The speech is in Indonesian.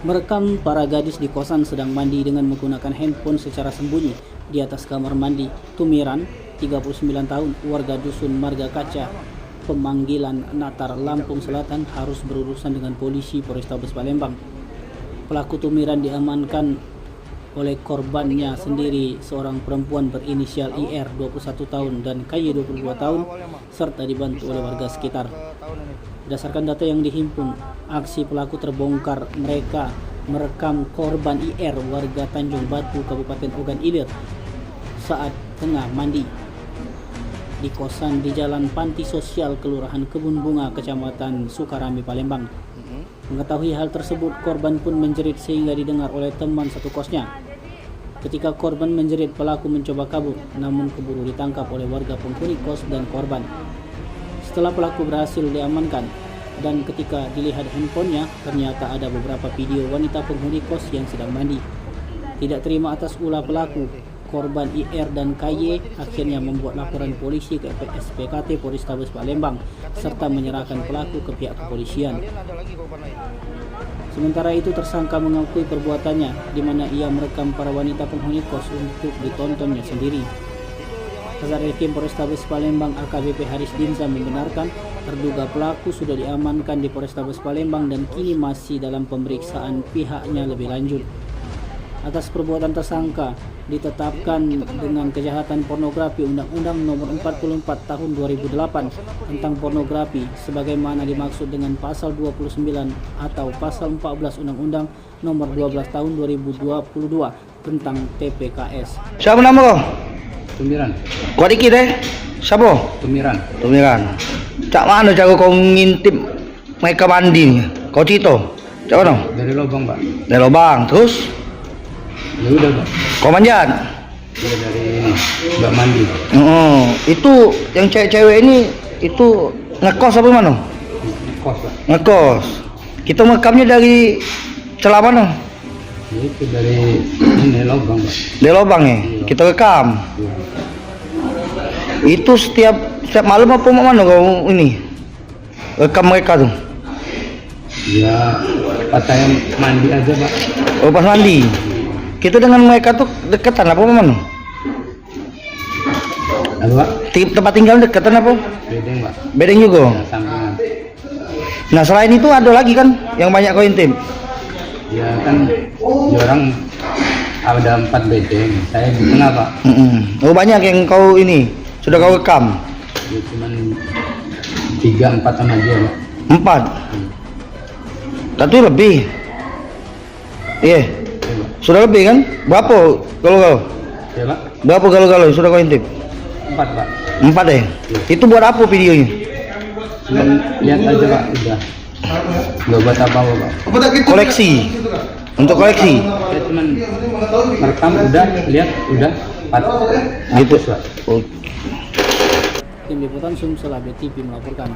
Merekam para gadis di kosan sedang mandi dengan menggunakan handphone secara sembunyi di atas kamar mandi. Tumiran, 39 tahun, warga dusun Marga Kaca, Pemanggilan Natar, Lampung Selatan, harus berurusan dengan polisi Polrestabes Palembang. Pelaku Tumiran diamankan oleh korbannya sendiri, seorang perempuan berinisial IR 21 tahun dan KY 22 tahun, serta dibantu oleh warga sekitar. Berdasarkan data yang dihimpun, aksi pelaku terbongkar. Mereka merekam korban IR warga Tanjung Batu, Kabupaten Ogan Ilir, saat tengah mandi di kosan di Jalan Panti Sosial, Kelurahan Kebun Bunga, Kecamatan Sukarami, Palembang. Mengetahui hal tersebut, korban pun menjerit sehingga didengar oleh teman satu kosnya. Ketika korban menjerit, pelaku mencoba kabur, namun keburu ditangkap oleh warga penghuni kos dan korban. Setelah pelaku berhasil diamankan dan ketika dilihat handphonenya, ternyata ada beberapa video wanita penghuni kos yang sedang mandi. Tidak terima atas ulah pelaku, korban IR dan KY akhirnya membuat laporan polisi ke SPKT Polrestabes Palembang serta menyerahkan pelaku ke pihak kepolisian. Sementara itu, tersangka mengakui perbuatannya, di mana ia merekam para wanita penghuni kos untuk ditontonnya sendiri. Kasat Reskrim Polrestabes Palembang AKBP Haris Dinza membenarkan terduga pelaku sudah diamankan di Polrestabes Palembang dan kini masih dalam pemeriksaan pihaknya lebih lanjut. Atas perbuatan tersangka ditetapkan dengan kejahatan pornografi Undang-Undang Nomor 44 Tahun 2008 tentang pornografi sebagaimana dimaksud dengan pasal 29 atau pasal 14 Undang-Undang Nomor 12 Tahun 2022 tentang TPKS. Siapa nama kau? Tumiran. Kau dikit siapa? Tumiran. Cak mana cara kau ngintip mereka mandi? Kau cito? Cak mana? Dari lubang, Pak. Dari lubang, terus? Ya udah, Pak. Kau manjat? Ya dari ini, Mbak mandi. Itu yang cewek-cewek ini itu ngekos apa mana? Kos, Pak. Ngekos. Kita merekamnya dari celah mana? Ya, itu dari ini lubang, Pak. Dari lubang ya? Kita rekam. Ya. Itu setiap malam apa mana kau ini rekam mereka tuh? Ya, pas saya mandi aja, Pak. Oh, pas mandi. Kita dengan mereka tuh dekatan apa mana? Apa, Pak? Tempat tinggal dekatan apa? Bedeng, Pak. Bedeng juga. Ya, sampingan. Nah, selain itu ada lagi kan yang banyak kau intip? Ya kan, di orang ada 4 bedeng. Saya di tengah, Pak. Oh, banyak yang kau ini sudah kau rekam? Ya cuman 3-4 sama dia, Pak. 4. Tapi lebih. Iya. Ya, Pak. Sudah lebih kan? Berapa kalau kau? Ya, Pak. Berapa kalau sudah kau intip? 4, Pak. 4 ya? Itu buat apa videonya? Cuman lihat aja, Pak. Udah. Nggak buat apa-apa, Pak. Koleksi. Untuk koleksi. Saya cuman merekam, udah, lihat, udah, 4. Gitu. Hapus, Pak. Oh. Tim Liputan Sumsel AB TV melaporkan.